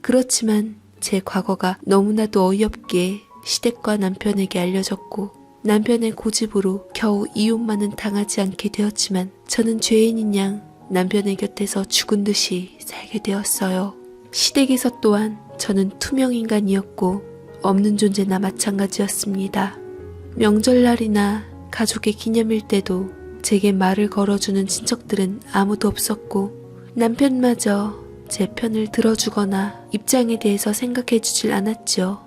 그렇지만 제 과거가 너무나도 어이없게 시댁과 남편에게 알려졌고 남편의 고집으로 겨우 이혼만은 당하지 않게 되었지만 저는 죄인인 양 남편의 곁에서 죽은 듯이 살게 되었어요. 시댁에서 또한 저는 투명인간이었고 없는 존재나 마찬가지였습니다. 명절날이나 가족의 기념일 때도 제게 말을 걸어주는 친척들은 아무도 없었고 남편마저 제 편을 들어주거나 입장에 대해서 생각해주질 않았죠.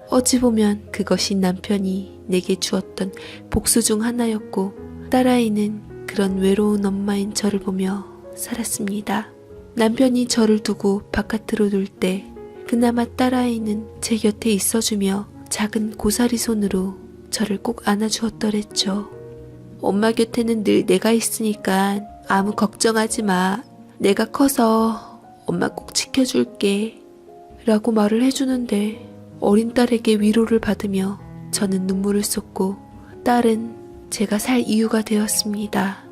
어찌 보면 그것이 남편이 내게 주었던 복수 중 하나였고 딸아이는 그런 외로운 엄마인 저를 보며 살았습니다. 남편이 저를 두고 바깥으로 놀 때 그나마 딸아이는 제 곁에 있어주며 작은 고사리 손으로 저를 꼭 안아주었더랬죠. 엄마 곁에는 늘 내가 있으니까 아무 걱정하지 마. 내가 커서 엄마 꼭 지켜줄게. 라고 말을 해주는데 어린 딸에게 위로를 받으며 저는 눈물을 쏟고 딸은 제가 살 이유가 되었습니다.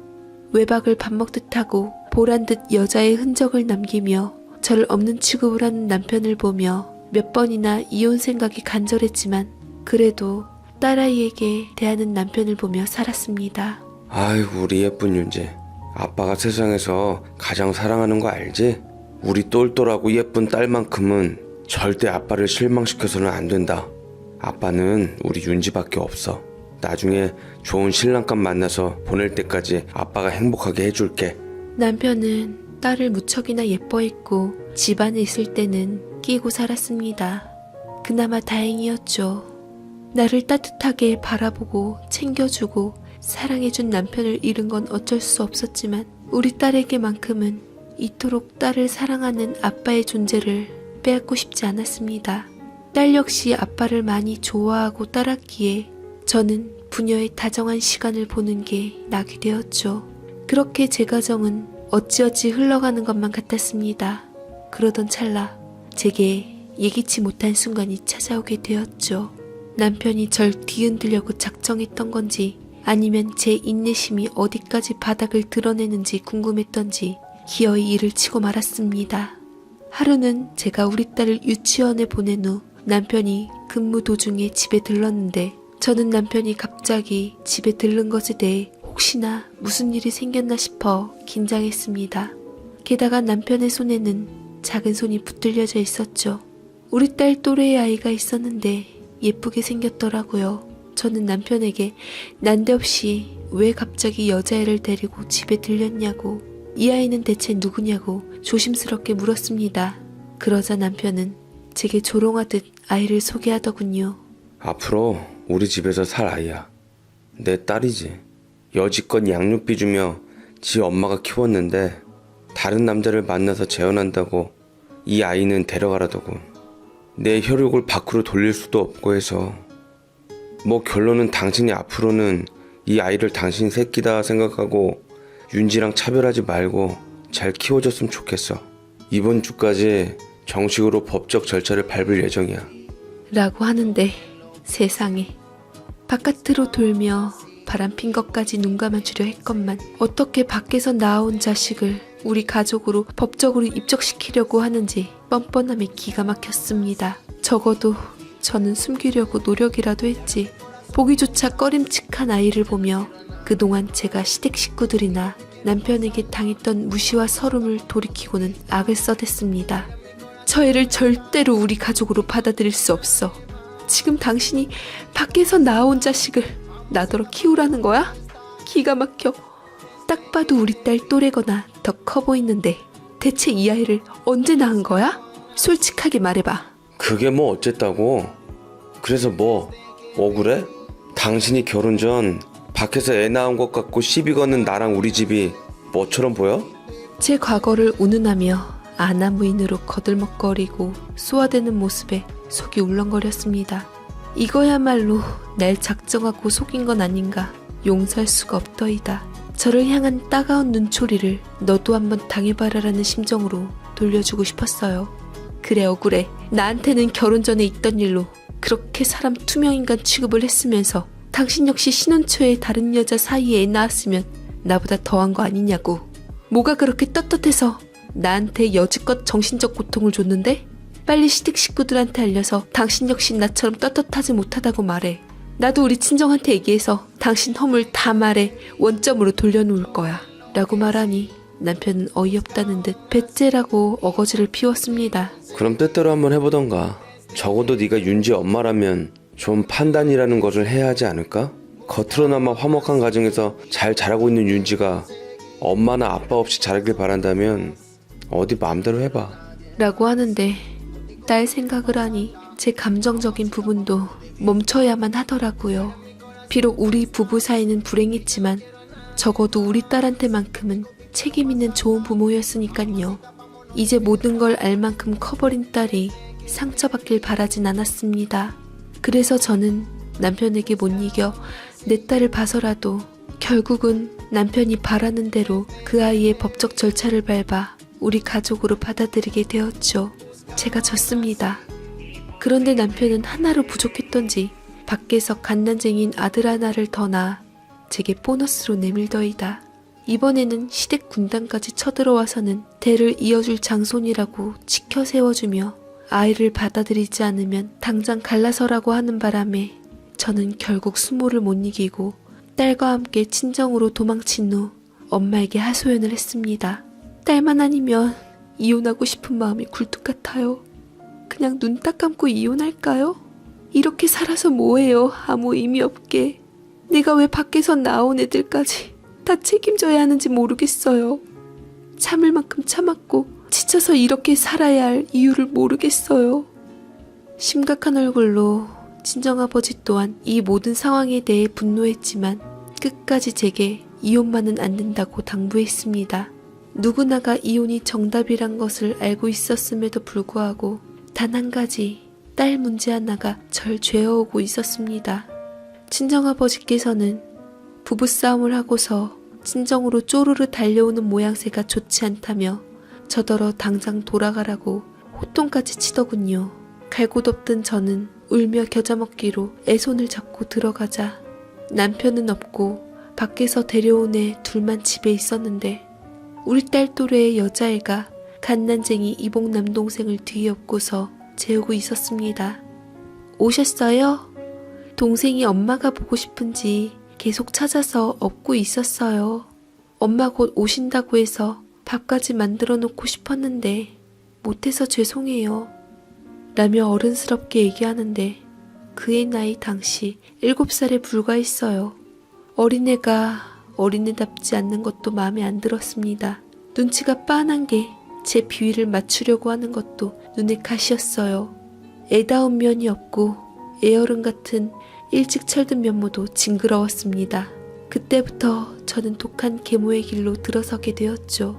외박을 밥 먹듯 하고 보란듯 여자의 흔적을 남기며 저를 없는 취급을 하는 남편을 보며 몇 번이나 이혼 생각이 간절했지만 그래도 딸아이에게 대하는 남편을 보며 살았습니다. 아이고 우리 예쁜 윤지, 아빠가 세상에서 가장 사랑하는 거 알지? 우리 똘똘하고 예쁜 딸만큼은 절대 아빠를 실망시켜서는 안 된다. 아빠는 우리 윤지밖에 없어. 나중에 좋은 신랑감 만나서 보낼 때까지 아빠가 행복하게 해줄게. 남편은 딸을 무척이나 예뻐했고 집안에 있을 때는 끼고 살았습니다. 그나마 다행이었죠. 나를 따뜻하게 바라보고 챙겨주고 사랑해준 남편을 잃은 건 어쩔 수 없었지만 우리 딸에게만큼은 이토록 딸을 사랑하는 아빠의 존재를 빼앗고 싶지 않았습니다. 딸 역시 아빠를 많이 좋아하고 따랐기에 저는 부녀의 다정한 시간을 보는 게 낙이 되었죠. 그렇게 제 가정은 어찌어찌 흘러가는 것만 같았습니다. 그러던 찰나 제게 예기치 못한 순간이 찾아오게 되었죠. 남편이 절 뒤흔들려고 작정했던 건지 아니면 제 인내심이 어디까지 바닥을 드러내는지 궁금했던지 기어이 일을 치고 말았습니다. 하루는 제가 우리 딸을 유치원에 보낸 후 남편이 근무 도중에 집에 들렀는데 저는 남편이 갑자기 집에 들른 것에 대해 혹시나 무슨 일이 생겼나 싶어 긴장했습니다. 게다가 남편의 손에는 작은 손이 붙들려져 있었죠. 우리 딸 또래의 아이가 있었는데 예쁘게 생겼더라고요. 저는 남편에게 난데없이 왜 갑자기 여자애를 데리고 집에 들렸냐고, 이 아이는 대체 누구냐고 조심스럽게 물었습니다. 그러자 남편은 제게 조롱하듯 아이를 소개하더군요. 앞으로 우리 집에서 살 아이야. 내 딸이지. 여지껏 양육비 주며 지 엄마가 키웠는데 다른 남자를 만나서 재혼한다고 이 아이는 데려가라더군. 내 혈육을 밖으로 돌릴 수도 없고 해서 뭐 결론은 당신이 앞으로는 이 아이를 당신 새끼다 생각하고 윤지랑 차별하지 말고 잘 키워줬으면 좋겠어. 이번 주까지 정식으로 법적 절차를 밟을 예정이야. 라고 하는데 세상에, 바깥으로 돌며 바람핀 것까지 눈 감아주려 했건만 어떻게 밖에서 나온 자식을 우리 가족으로 법적으로 입적시키려고 하는지 뻔뻔함이 기가 막혔습니다. 적어도 저는 숨기려고 노력이라도 했지. 보기조차 꺼림칙한 아이를 보며 그동안 제가 시댁 식구들이나 남편에게 당했던 무시와 서름을 돌이키고는 악을 써댔습니다. 저 애를 절대로 우리 가족으로 받아들일 수 없어. 지금 당신이 밖에서 나온 자식을 나더러 키우라는 거야? 기가 막혀. 딱 봐도 우리 딸 또래거나 더 커 보이는데 대체 이 아이를 언제 낳은 거야? 솔직하게 말해봐. 그게 뭐 어쨌다고? 그래서 뭐 억울해? 당신이 결혼 전 밖에서 애 낳은 것 같고 시비 거는 나랑 우리 집이 뭐처럼 보여? 제 과거를 운운하며 아나무인으로 거들먹거리고 쏘아대는 모습에 속이 울렁거렸습니다. 이거야말로 날 작정하고 속인 건 아닌가. 용서할 수가 없더이다. 저를 향한 따가운 눈초리를 너도 한번 당해봐라라는 심정으로 돌려주고 싶었어요. 그래 억울해. 나한테는 결혼 전에 있던 일로 그렇게 사람 투명인간 취급을 했으면서 당신 역시 신혼 초에 다른 여자 사이에 애 낳았으면 나보다 더한 거 아니냐고. 뭐가 그렇게 떳떳해서 나한테 여지껏 정신적 고통을 줬는데? 빨리 시댁 식구들한테 알려서 당신 역시 나처럼 떳떳하지 못하다고 말해. 나도 우리 친정한테 얘기해서 당신 허물 다 말해 원점으로 돌려놓을 거야. 라고 말하니 남편은 어이없다는 듯 배째라고 어거지를 피웠습니다. 그럼 뜻대로 한번 해보던가. 적어도 네가 윤지 엄마라면 좀 판단이라는 것을 해야 하지 않을까? 겉으로나마 화목한 가정에서 잘 자라고 있는 윤지가 엄마나 아빠 없이 자라길 바란다면 어디 마음대로 해봐. 라고 하는데 딸 생각을 하니 제 감정적인 부분도 멈춰야만 하더라고요. 비록 우리 부부 사이는 불행했지만 적어도 우리 딸한테만큼은 책임 있는 좋은 부모였으니깐요. 이제 모든 걸 알 만큼 커버린 딸이 상처받길 바라진 않았습니다. 그래서 저는 남편에게 못 이겨 내 딸을 봐서라도 결국은 남편이 바라는 대로 그 아이의 법적 절차를 밟아 우리 가족으로 받아들이게 되었죠. 제가 졌습니다. 그런데 남편은 하나로 부족했던지 밖에서 갓난쟁이인 아들 하나를 더 낳아 제게 보너스로 내밀더이다. 이번에는 시댁 군단까지 쳐들어와서는 대를 이어줄 장손이라고 치켜 세워주며 아이를 받아들이지 않으면 당장 갈라서라고 하는 바람에 저는 결국 수모를 못 이기고 딸과 함께 친정으로 도망친 후 엄마에게 하소연을 했습니다. 딸만 아니면 이혼하고 싶은 마음이 굴뚝 같아요. 그냥 눈 딱 감고 이혼할까요? 이렇게 살아서 뭐해요? 아무 의미 없게. 내가 왜 밖에서 나온 애들까지 다 책임져야 하는지 모르겠어요. 참을 만큼 참았고 지쳐서 이렇게 살아야 할 이유를 모르겠어요. 심각한 얼굴로 친정아버지 또한 이 모든 상황에 대해 분노했지만 끝까지 제게 이혼만은 안 된다고 당부했습니다. 누구나가 이혼이 정답이란 것을 알고 있었음에도 불구하고 단 한 가지 딸 문제 하나가 절 죄어오고 있었습니다. 친정아버지께서는 부부싸움을 하고서 친정으로 쪼르르 달려오는 모양새가 좋지 않다며 저더러 당장 돌아가라고 호통까지 치더군요. 갈 곳 없던 저는 울며 겨자먹기로 애손을 잡고 들어가자 남편은 없고 밖에서 데려온 애 둘만 집에 있었는데 우리 딸 또래의 여자애가 갓난쟁이 이복 남동생을 뒤에 업고서 재우고 있었습니다. 오셨어요? 동생이 엄마가 보고 싶은지 계속 찾아서 업고 있었어요. 엄마 곧 오신다고 해서 밥까지 만들어 놓고 싶었는데 못해서 죄송해요. 라며 어른스럽게 얘기하는데 그의 나이 당시 7살에 불과했어요. 어린애가 어린애답지 않는 것도 마음에 안 들었습니다. 눈치가 빤한 게 제 비위를 맞추려고 하는 것도 눈에 가시였어요. 애다운 면이 없고 애어른 같은 일찍 철든 면모도 징그러웠습니다. 그때부터 저는 독한 계모의 길로 들어서게 되었죠.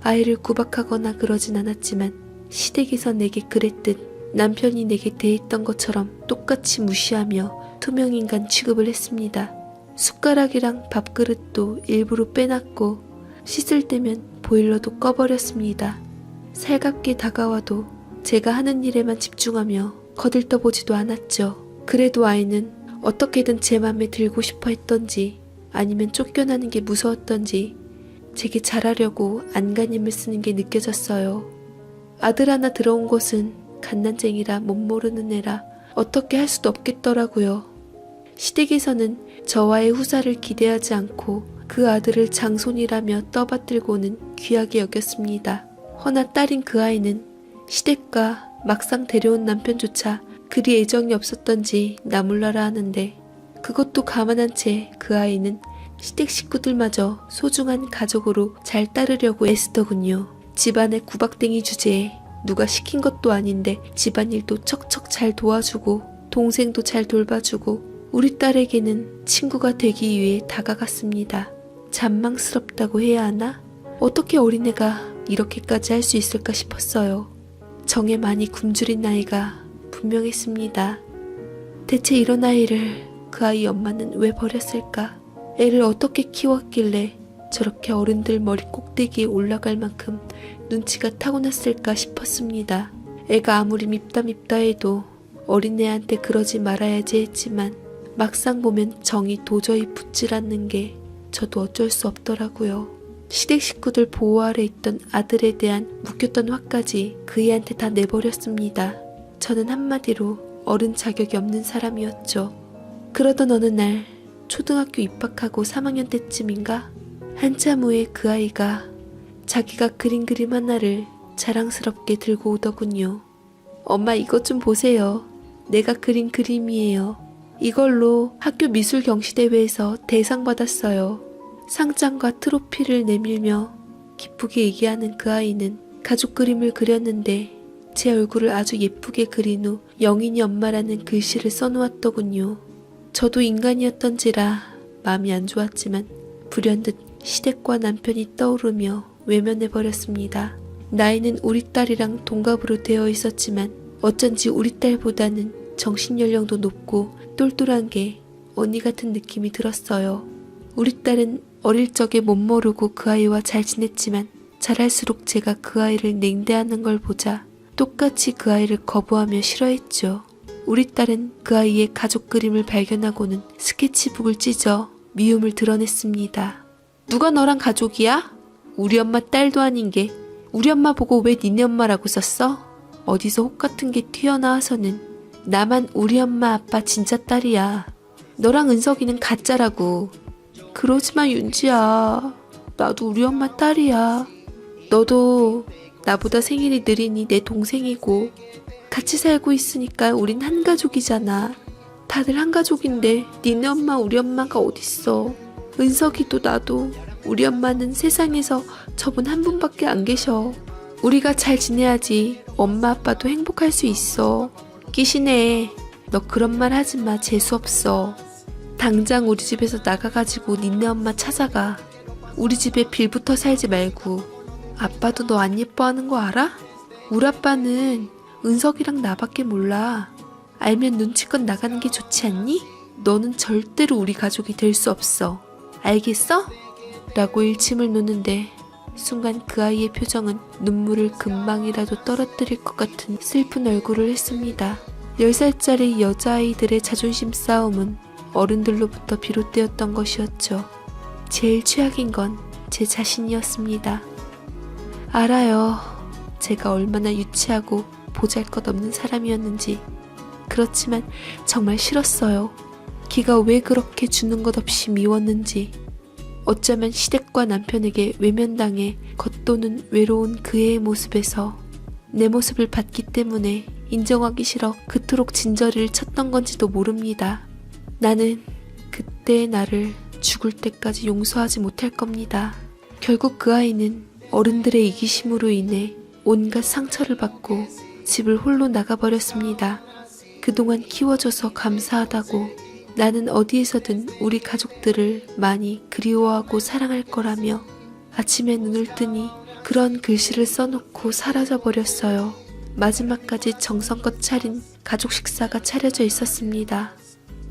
아이를 구박하거나 그러진 않았지만 시댁에서 내게 그랬듯 남편이 내게 대했던 것처럼 똑같이 무시하며 투명인간 취급을 했습니다. 숟가락이랑 밥그릇도 일부러 빼놨고 씻을 때면 보일러도 꺼버렸습니다. 살갑게 다가와도 제가 하는 일에만 집중하며 거들떠보지도 않았죠. 그래도 아이는 어떻게든 제 맘에 들고 싶어 했던지 아니면 쫓겨나는 게 무서웠던지 제게 잘하려고 안간힘을 쓰는 게 느껴졌어요. 아들 하나 들어온 것은 갓난쟁이라 못 모르는 애라 어떻게 할 수도 없겠더라고요. 시댁에서는 저와의 후사를 기대하지 않고 그 아들을 장손이라며 떠받들고는 귀하게 여겼습니다. 허나 딸인 그 아이는 시댁과 막상 데려온 남편조차 그리 애정이 없었던지 나몰라라 하는데 그것도 감안한 채 그 아이는 시댁 식구들마저 소중한 가족으로 잘 따르려고 애쓰더군요. 집안의 구박댕이 주제에 누가 시킨 것도 아닌데 집안일도 척척 잘 도와주고 동생도 잘 돌봐주고 우리 딸에게는 친구가 되기 위해 다가갔습니다. 잔망스럽다고 해야 하나? 어떻게 어린애가 이렇게까지 할 수 있을까 싶었어요. 정에 많이 굶주린 나이가 분명했습니다. 대체 이런 아이를 그 아이 엄마는 왜 버렸을까? 애를 어떻게 키웠길래 저렇게 어른들 머리 꼭대기에 올라갈 만큼 눈치가 타고났을까 싶었습니다. 애가 아무리 밉다 해도 어린애한테 그러지 말아야지 했지만 막상 보면 정이 도저히 붙질 않는 게 저도 어쩔 수 없더라고요. 시댁 식구들 보호 아래 있던 아들에 대한 묵혔던 화까지 그 애한테 다 내버렸습니다. 저는 한마디로 어른 자격이 없는 사람이었죠. 그러던 어느 날 초등학교 입학하고 3학년 때쯤인가 한참 후에 그 아이가 자기가 그린 그림 하나를 자랑스럽게 들고 오더군요. 엄마 이것 좀 보세요. 내가 그린 그림이에요. 이걸로 학교 미술 경시대회에서 대상 받았어요. 상장과 트로피를 내밀며 기쁘게 얘기하는 그 아이는 가족 그림을 그렸는데 제 얼굴을 아주 예쁘게 그린 후 영인이 엄마라는 글씨를 써놓았더군요. 저도 인간이었던지라 마음이 안 좋았지만 불현듯 시댁과 남편이 떠오르며 외면해버렸습니다. 나이는 우리 딸이랑 동갑으로 되어 있었지만 어쩐지 우리 딸보다는 정신연령도 높고 똘똘한 게 언니 같은 느낌이 들었어요. 우리 딸은 어릴 적에 못 모르고 그 아이와 잘 지냈지만 자랄수록 제가 그 아이를 냉대하는 걸 보자 똑같이 그 아이를 거부하며 싫어했죠. 우리 딸은 그 아이의 가족 그림을 발견하고는 스케치북을 찢어 미움을 드러냈습니다. 누가 너랑 가족이야? 우리 엄마 딸도 아닌 게 우리 엄마 보고 왜 니네 엄마라고 썼어? 어디서 혹 같은 게 튀어나와서는 나만 우리 엄마 아빠 진짜 딸이야. 너랑 은석이는 가짜라고. 그러지마 윤지야. 나도 우리 엄마 딸이야. 너도 나보다 생일이 느리니 내 동생이고 같이 살고 있으니까 우린 한 가족이잖아. 다들 한 가족인데 니네 엄마 우리 엄마가 어딨어. 은석이도 나도 우리 엄마는 세상에서 저분 한 분밖에 안 계셔. 우리가 잘 지내야지 엄마 아빠도 행복할 수 있어. 끼시네. 너 그런 말 하지마. 재수없어. 당장 우리 집에서 나가가지고 니네 엄마 찾아가. 우리 집에 빌붙어 살지 말고. 아빠도 너 안 예뻐하는 거 알아? 우리 아빠는 은석이랑 나밖에 몰라. 알면 눈치껏 나가는 게 좋지 않니? 너는 절대로 우리 가족이 될 수 없어. 알겠어? 라고 일침을 놓는데 순간 그 아이의 표정은 눈물을 금방이라도 떨어뜨릴 것 같은 슬픈 얼굴을 했습니다. 10살짜리 여자아이들의 자존심 싸움은 어른들로부터 비롯되었던 것이었죠. 제일 최악인 건 제 자신이었습니다. 알아요. 제가 얼마나 유치하고 보잘것없는 사람이었는지. 그렇지만 정말 싫었어요. 기가 왜 그렇게 주는 것 없이 미웠는지. 어쩌면 시댁과 남편에게 외면당해 겉도는 외로운 그의 모습에서 내 모습을 봤기 때문에 인정하기 싫어 그토록 진저리를 쳤던 건지도 모릅니다. 나는 그때의 나를 죽을 때까지 용서하지 못할 겁니다. 결국 그 아이는 어른들의 이기심으로 인해 온갖 상처를 받고 집을 홀로 나가버렸습니다. 그동안 키워줘서 감사하다고 나는 어디에서든 우리 가족들을 많이 그리워하고 사랑할 거라며 아침에 눈을 뜨니 그런 글씨를 써놓고 사라져버렸어요. 마지막까지 정성껏 차린 가족 식사가 차려져 있었습니다.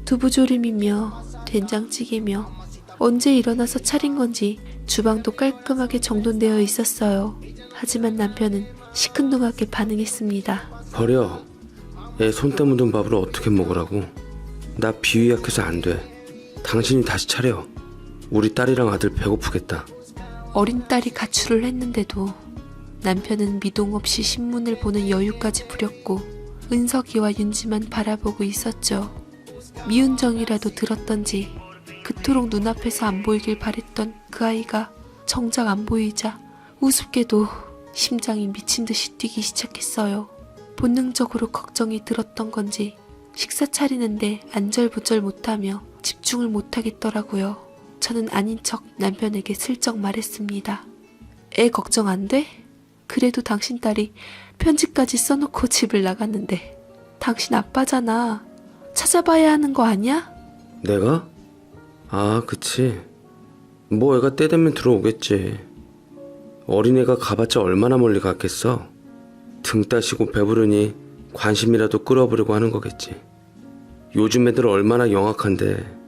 두부조림이며 된장찌개며 언제 일어나서 차린 건지 주방도 깔끔하게 정돈되어 있었어요. 하지만 남편은 시큰둥하게 반응했습니다. 버려. 애 손때 묻은 밥을 어떻게 먹으라고. 나 비위 약해서 안 돼. 당신이 다시 차려. 우리 딸이랑 아들 배고프겠다. 어린 딸이 가출을 했는데도 남편은 미동 없이 신문을 보는 여유까지 부렸고 은석이와 윤지만 바라보고 있었죠. 미운 정이라도 들었던지 그토록 눈앞에서 안 보이길 바랬던 그 아이가 정작 안 보이자 우습게도 심장이 미친 듯이 뛰기 시작했어요. 본능적으로 걱정이 들었던 건지 식사 차리는데 안절부절 못하며 집중을 못하겠더라고요. 저는 아닌 척 남편에게 슬쩍 말했습니다. 애 걱정 안 돼? 그래도 당신 딸이 편지까지 써놓고 집을 나갔는데 당신 아빠잖아. 찾아봐야 하는 거 아니야? 내가? 아, 그치. 뭐 애가 때 되면 들어오겠지. 어린애가 가봤자 얼마나 멀리 갔겠어. 등 따시고 배부르니 관심이라도 끌어보려고 하는 거겠지. 요즘 애들 얼마나 영악한데.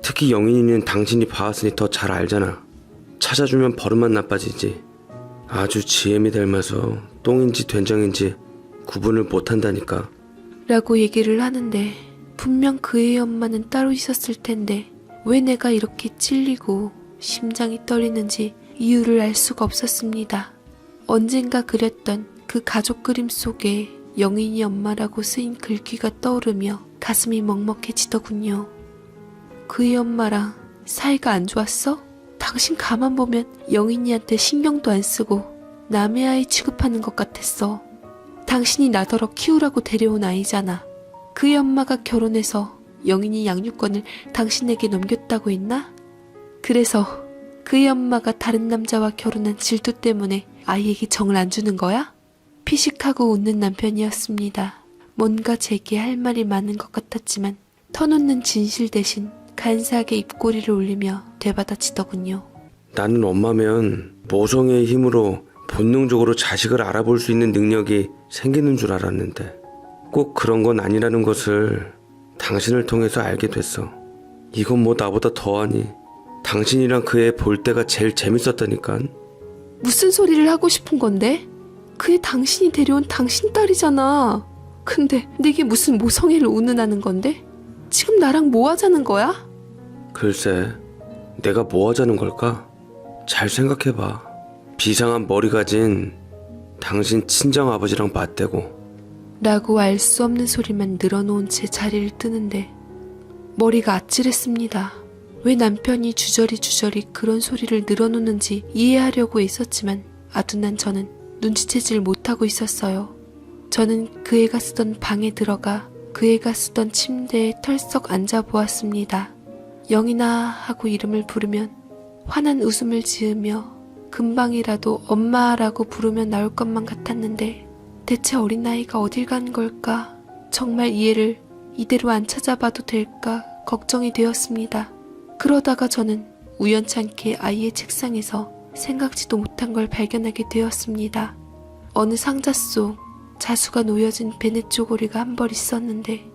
특히 영인이는 당신이 봐왔으니 더 잘 알잖아. 찾아주면 버릇만 나빠지지. 아주 지엠이 닮아서 똥인지 된장인지 구분을 못한다니까. 라고 얘기를 하는데 분명 그의 엄마는 따로 있었을 텐데 왜 내가 이렇게 찔리고 심장이 떨리는지 이유를 알 수가 없었습니다. 언젠가 그렸던 그 가족 그림 속에 영인이 엄마라고 쓰인 글귀가 떠오르며 가슴이 먹먹해지더군요. 그의 엄마랑 사이가 안 좋았어? 당신 가만 보면 영인이한테 신경도 안 쓰고 남의 아이 취급하는 것 같았어. 당신이 나더러 키우라고 데려온 아이잖아. 그의 엄마가 결혼해서 영인이 양육권을 당신에게 넘겼다고 했나? 그래서 그의 엄마가 다른 남자와 결혼한 질투 때문에 아이에게 정을 안 주는 거야? 피식하고 웃는 남편이었습니다. 뭔가 제게 할 말이 많은 것 같았지만 터놓는 진실 대신 간사하게 입꼬리를 올리며 되받아치더군요. 나는 엄마면 모성애의 힘으로 본능적으로 자식을 알아볼 수 있는 능력이 생기는 줄 알았는데 꼭 그런 건 아니라는 것을 당신을 통해서 알게 됐어. 이건 뭐 나보다 더하니 당신이랑 그 애 볼 때가 제일 재밌었다니까. 무슨 소리를 하고 싶은 건데? 그애 당신이 데려온 당신 딸이잖아. 근데 내게 무슨 모성애를 운운하는 건데? 지금 나랑 뭐 하자는 거야? 글쎄, 내가 뭐 하자는 걸까? 잘 생각해봐. 비상한 머리 가진 당신 친정아버지랑 맞대고. 라고 알 수 없는 소리만 늘어놓은 채 자리를 뜨는데 머리가 아찔했습니다. 왜 남편이 주저리 그런 소리를 늘어놓는지 이해하려고 애썼지만 아둔한 저는 눈치채질 못하고 있었어요. 저는 그 애가 쓰던 방에 들어가 그 애가 쓰던 침대에 털썩 앉아보았습니다. 영이나 하고 이름을 부르면 환한 웃음을 지으며 금방이라도 엄마라고 부르면 나올 것만 같았는데 대체 어린아이가 어딜 간 걸까? 정말 이 애를 이대로 안 찾아봐도 될까 걱정이 되었습니다. 그러다가 저는 우연찮게 아이의 책상에서 생각지도 못한 걸 발견하게 되었습니다. 어느 상자 속 자수가 놓여진 베넷 쪼고리가 한 벌 있었는데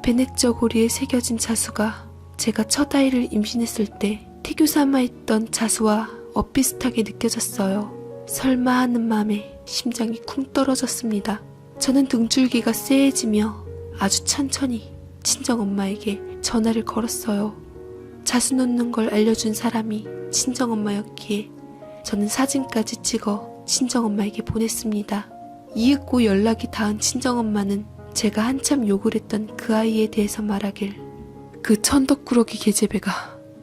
베넷 쪼고리에 새겨진 자수가 제가 첫 아이를 임신했을 때 태교 삼아 있던 자수와 엇비슷하게 느껴졌어요. 설마 하는 마음에 심장이 쿵 떨어졌습니다. 저는 등줄기가 쎄해지며 아주 천천히 친정엄마에게 전화를 걸었어요. 자수 놓는 걸 알려준 사람이 친정엄마였기에 저는 사진까지 찍어 친정엄마에게 보냈습니다. 이윽고 연락이 닿은 친정엄마는 제가 한참 욕을 했던 그 아이에 대해서 말하길 그 천덕꾸러기 계제배가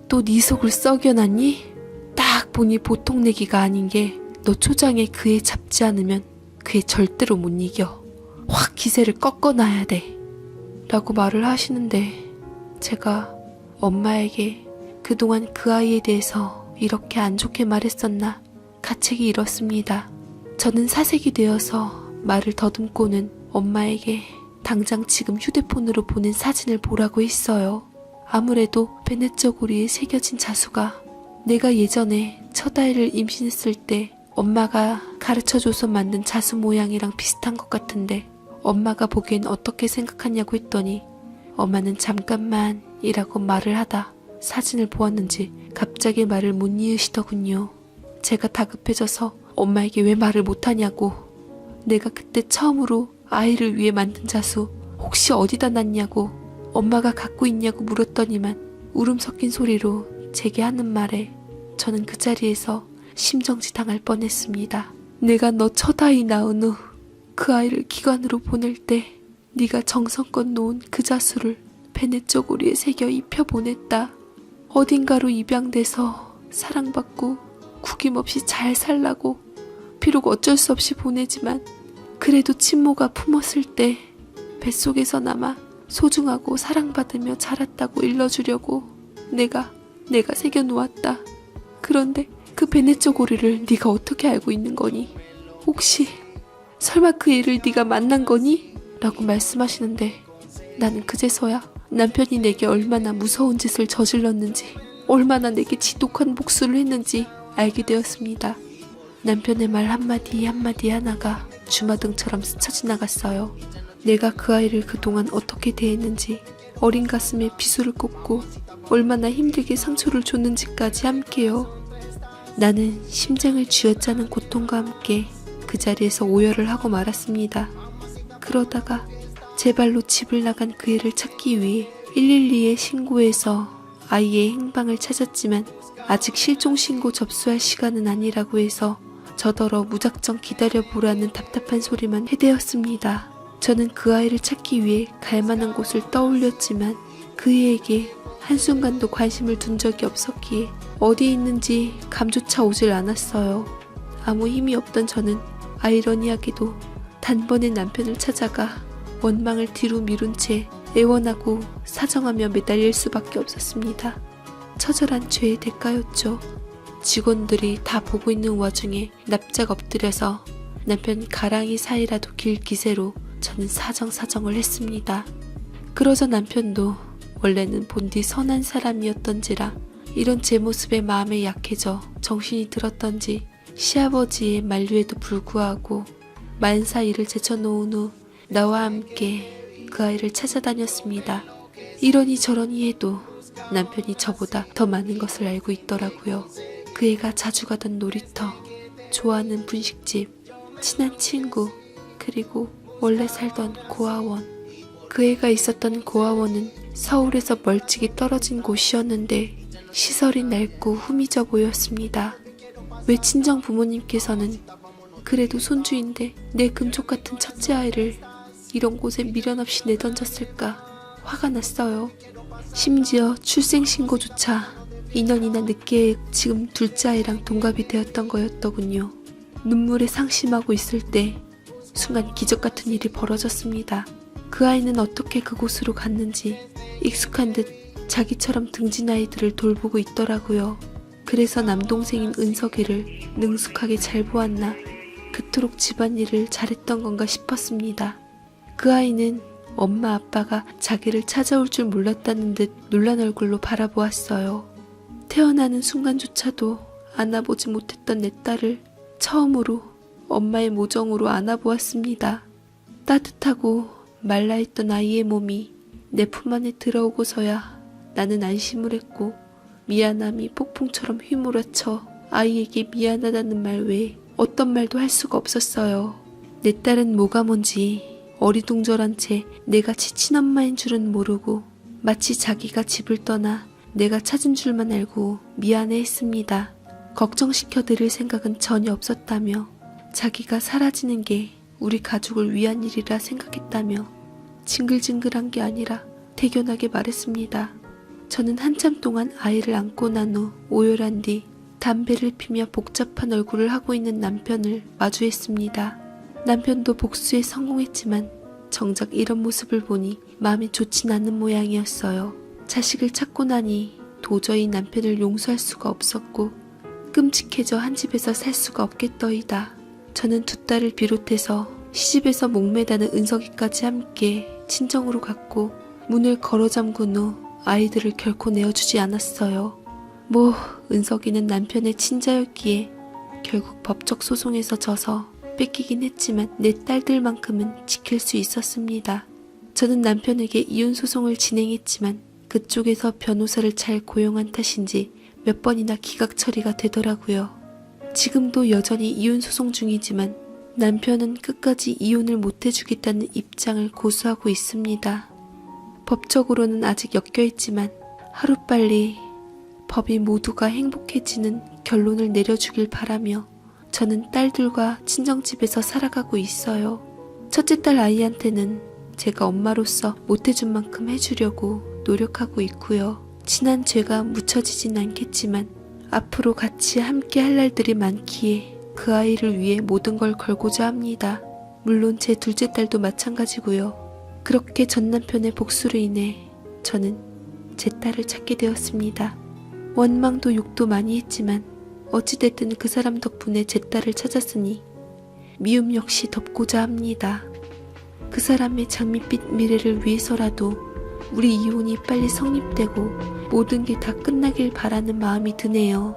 또 네 속을 썩여놨니? 딱 보니 보통 내기가 아닌 게 너 초장에 그 애 잡지 않으면 그 애 절대로 못 이겨. 확 기세를 꺾어놔야 돼. 라고 말을 하시는데 제가 엄마에게 그동안 그 아이에 대해서 이렇게 안 좋게 말했었나 가책이 일었습니다. 저는 사색이 되어서 말을 더듬고는 엄마에게 당장 지금 휴대폰으로 보낸 사진을 보라고 했어요. 아무래도 베넷 쪼고리에 새겨진 자수가 내가 예전에 첫 아이를 임신했을 때 엄마가 가르쳐줘서 만든 자수 모양이랑 비슷한 것 같은데 엄마가 보기엔 어떻게 생각하냐고 했더니 엄마는 잠깐만이라고 말을 하다 사진을 보았는지 갑자기 말을 못 이으시더군요. 제가 다급해져서 엄마에게 왜 말을 못하냐고 내가 그때 처음으로 아이를 위해 만든 자수 혹시 어디다 놨냐고 엄마가 갖고 있냐고 물었더니만 울음 섞인 소리로 제게 하는 말에 저는 그 자리에서 심정지 당할 뻔했습니다. 내가 너 첫 아이 낳은 후 그 아이를 기관으로 보낼 때 네가 정성껏 놓은 그 자수를 베넷 쪼고리에 새겨 입혀보냈다. 어딘가로 입양돼서 사랑받고 구김없이 잘 살라고 비록 어쩔 수 없이 보내지만 그래도 친모가 품었을 때 뱃속에서나마 소중하고 사랑받으며 자랐다고 일러주려고 내가 새겨놓았다. 그런데 그 베넷 쪼고리를 네가 어떻게 알고 있는 거니? 혹시 설마 그 애를 네가 만난 거니? 라고 말씀하시는데 나는 그제서야 남편이 내게 얼마나 무서운 짓을 저질렀는지 얼마나 내게 지독한 복수를 했는지 알게 되었습니다. 남편의 말 한마디 한마디 하나가 주마등처럼 스쳐 지나갔어요. 내가 그 아이를 그동안 어떻게 대했는지 어린 가슴에 비수를 꽂고 얼마나 힘들게 상처를 줬는지까지 함께요. 나는 심장을 쥐어짜는 고통과 함께 그 자리에서 오열을 하고 말았습니다. 그러다가 제 발로 집을 나간 그 애를 찾기 위해 112에 신고해서 아이의 행방을 찾았지만 아직 실종신고 접수할 시간은 아니라고 해서 저더러 무작정 기다려보라는 답답한 소리만 해대었습니다. 저는 그 아이를 찾기 위해 갈 만한 곳을 떠올렸지만 그애에게 한순간도 관심을 둔 적이 없었기에 어디 있는지 감조차 오질 않았어요. 아무 힘이 없던 저는 아이러니하게도 단번에 남편을 찾아가 원망을 뒤로 미룬 채 애원하고 사정하며 매달릴 수밖에 없었습니다. 처절한 죄의 대가였죠. 직원들이 다 보고 있는 와중에 납작 엎드려서 남편 가랑이 사이라도 길 기세로 저는 사정사정을 했습니다. 그러자 남편도 원래는 본디 선한 사람이었던지라 이런 제 모습에 마음이 약해져 정신이 들었던지 시아버지의 만류에도 불구하고 만사 일을 제쳐놓은 후 나와 함께 그 아이를 찾아다녔습니다. 이러니 저러니 해도 남편이 저보다 더 많은 것을 알고 있더라고요. 그 애가 자주 가던 놀이터, 좋아하는 분식집, 친한 친구, 그리고 원래 살던 고아원. 그 애가 있었던 고아원은 서울에서 멀찍이 떨어진 곳이었는데 시설이 낡고 후미져 보였습니다. 왜 친정 부모님께서는 그래도 손주인데 내 금쪽 같은 첫째 아이를 이런 곳에 미련 없이 내던졌을까 화가 났어요. 심지어 출생신고조차 2년이나 늦게 지금 둘째 아이랑 동갑이 되었던 거였더군요. 눈물에 상심하고 있을 때 순간 기적 같은 일이 벌어졌습니다. 그 아이는 어떻게 그곳으로 갔는지 익숙한 듯 자기처럼 등진 아이들을 돌보고 있더라고요. 그래서 남동생인 은석이를 능숙하게 잘 보았나 그토록 집안일을 잘했던 건가 싶었습니다. 그 아이는 엄마 아빠가 자기를 찾아올 줄 몰랐다는 듯 놀란 얼굴로 바라보았어요. 태어나는 순간조차도 안아보지 못했던 내 딸을 처음으로 엄마의 모정으로 안아보았습니다. 따뜻하고 말라있던 아이의 몸이 내 품 안에 들어오고서야 나는 안심을 했고 미안함이 폭풍처럼 휘몰아쳐 아이에게 미안하다는 말 외에 어떤 말도 할 수가 없었어요. 내 딸은 뭐가 뭔지 어리둥절한 채 내가 친엄마인 줄은 모르고 마치 자기가 집을 떠나 내가 찾은 줄만 알고 미안해했습니다. 걱정시켜드릴 생각은 전혀 없었다며 자기가 사라지는 게 우리 가족을 위한 일이라 생각했다며 징글징글한 게 아니라 대견하게 말했습니다. 저는 한참 동안 아이를 안고 난 후 오열한 뒤 담배를 피며 복잡한 얼굴을 하고 있는 남편을 마주했습니다. 남편도 복수에 성공했지만 정작 이런 모습을 보니 마음이 좋진 않은 모양이었어요. 자식을 찾고 나니 도저히 남편을 용서할 수가 없었고 끔찍해져 한 집에서 살 수가 없겠더이다. 저는 두 딸을 비롯해서 시집에서 목매다는 은석이까지 함께 친정으로 갔고 문을 걸어 잠근 후 아이들을 결코 내어주지 않았어요. 은석이는 남편의 친자였기에 결국 법적 소송에서 져서 뺏기긴 했지만 내 딸들만큼은 지킬 수 있었습니다. 저는 남편에게 이혼 소송을 진행했지만 그쪽에서 변호사를 잘 고용한 탓인지 몇 번이나 기각 처리가 되더라고요. 지금도 여전히 이혼 소송 중이지만 남편은 끝까지 이혼을 못해주겠다는 입장을 고수하고 있습니다. 법적으로는 아직 엮여있지만 하루빨리 법이 모두가 행복해지는 결론을 내려주길 바라며 저는 딸들과 친정집에서 살아가고 있어요. 첫째 딸 아이한테는 제가 엄마로서 못해준 만큼 해주려고 노력하고 있고요. 지난 죄가 묻혀지진 않겠지만 앞으로 같이 함께 할 날들이 많기에 그 아이를 위해 모든 걸 걸고자 합니다. 물론 제 둘째 딸도 마찬가지고요. 그렇게 전 남편의 복수로 인해 저는 제 딸을 찾게 되었습니다. 원망도 욕도 많이 했지만 어찌됐든 그 사람 덕분에 제 딸을 찾았으니 미움 역시 덮고자 합니다. 그 사람의 장밋빛 미래를 위해서라도 우리 이혼이 빨리 성립되고 모든 게 다 끝나길 바라는 마음이 드네요.